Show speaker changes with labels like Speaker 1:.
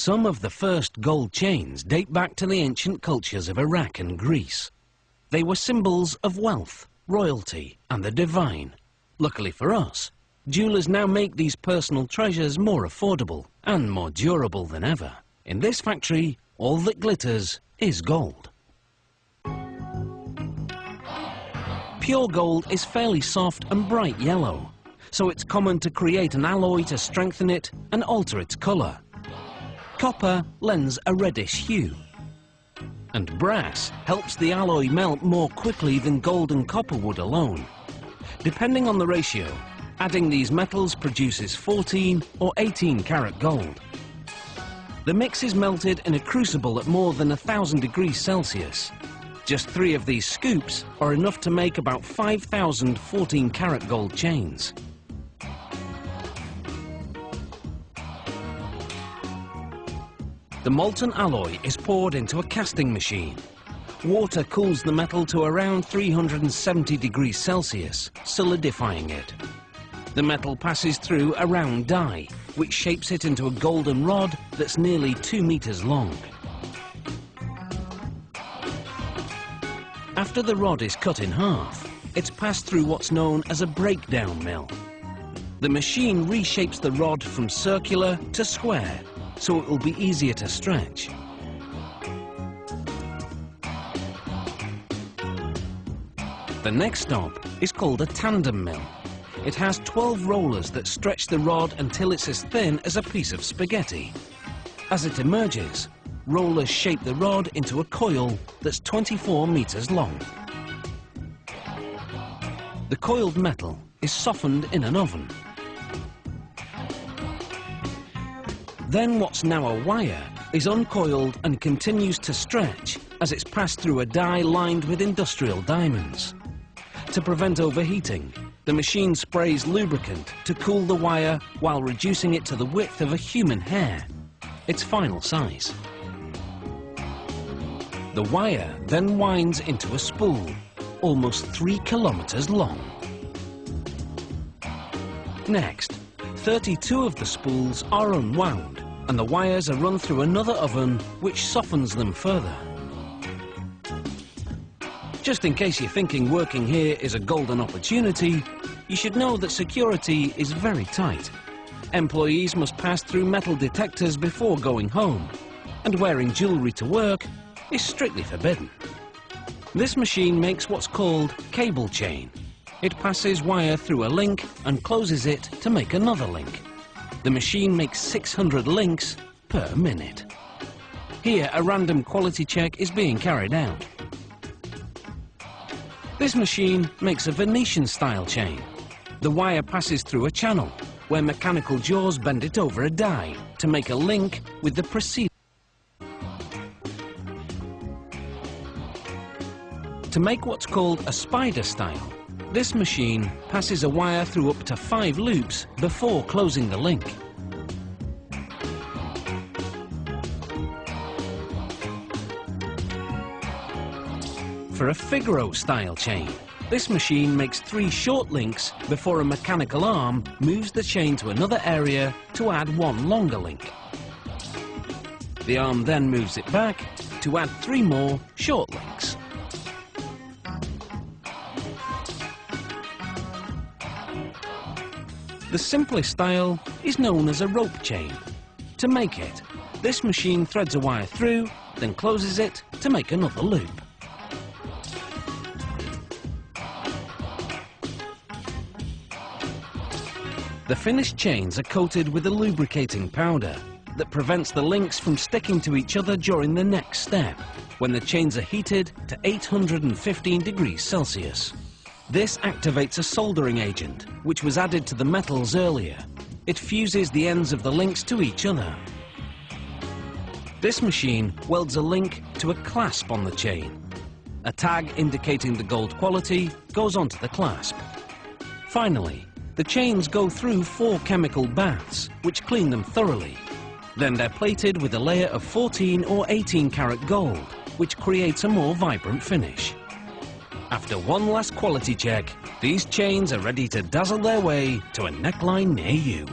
Speaker 1: Some of the first gold chains date back to the ancient cultures of Iraq and Greece. They were symbols of wealth, royalty, and the divine. Luckily for us, jewelers now make these personal treasures more affordable and more durable than ever. In this factory, all that glitters is gold. Pure gold is fairly soft and bright yellow, so it's common to create an alloy to strengthen it and alter its colour. Copper lends a reddish hue, and brass helps the alloy melt more quickly than gold and copper would alone. Depending on the ratio, adding these metals produces 14 or 18 karat gold. The mix is melted in a crucible at more than 1,000 degrees Celsius. Just 3 of these scoops are enough to make about 5,000 14 karat gold chains. The molten alloy is poured into a casting machine. Water cools the metal to around 370 degrees Celsius, solidifying it. The metal passes through a round die, which shapes it into a golden rod that's nearly 2 meters long. After the rod is cut in half, it's passed through what's known as a breakdown mill. The machine reshapes the rod from circular to square, so it will be easier to stretch. The next stop is called a tandem mill. It has 12 rollers that stretch the rod until it's as thin as a piece of spaghetti. As it emerges, rollers shape the rod into a coil that's 24 meters long. The coiled metal is softened in an oven. Then what's now a wire is uncoiled and continues to stretch as it's passed through a die lined with industrial diamonds. To prevent overheating, the machine sprays lubricant to cool the wire while reducing it to the width of a human hair, its final size. The wire then winds into a spool, almost 3 kilometers long. Next, 32 of the spools are unwound, and the wires are run through another oven, which softens them further. Just in case you're thinking working here is a golden opportunity, you should know that security is very tight. Employees must pass through metal detectors before going home, and wearing jewellery to work is strictly forbidden. This machine makes what's called cable chain. It passes wire through a link and closes it to make another link. The machine makes 600 links per minute. Here, a random quality check is being carried out. This machine makes a Venetian-style chain. The wire passes through a channel, where mechanical jaws bend it over a die to make a link with the preceding. To make what's called a spider style, this machine passes a wire through up to 5 loops before closing the link. For a Figaro style chain, this machine makes 3 short links before a mechanical arm moves the chain to another area to add 1 longer link. The arm then moves it back to add 3 more short links. The simplest style is known as a rope chain. To make it, this machine threads a wire through, then closes it to make another loop. The finished chains are coated with a lubricating powder that prevents the links from sticking to each other during the next step, when the chains are heated to 815 degrees Celsius. This activates a soldering agent, which was added to the metals earlier. It fuses the ends of the links to each other. This machine welds a link to a clasp on the chain. A tag indicating the gold quality goes onto the clasp. Finally, the chains go through 4 chemical baths, which clean them thoroughly. Then they're plated with a layer of 14 or 18 karat gold, which creates a more vibrant finish. After one last quality check, these chains are ready to dazzle their way to a neckline near you.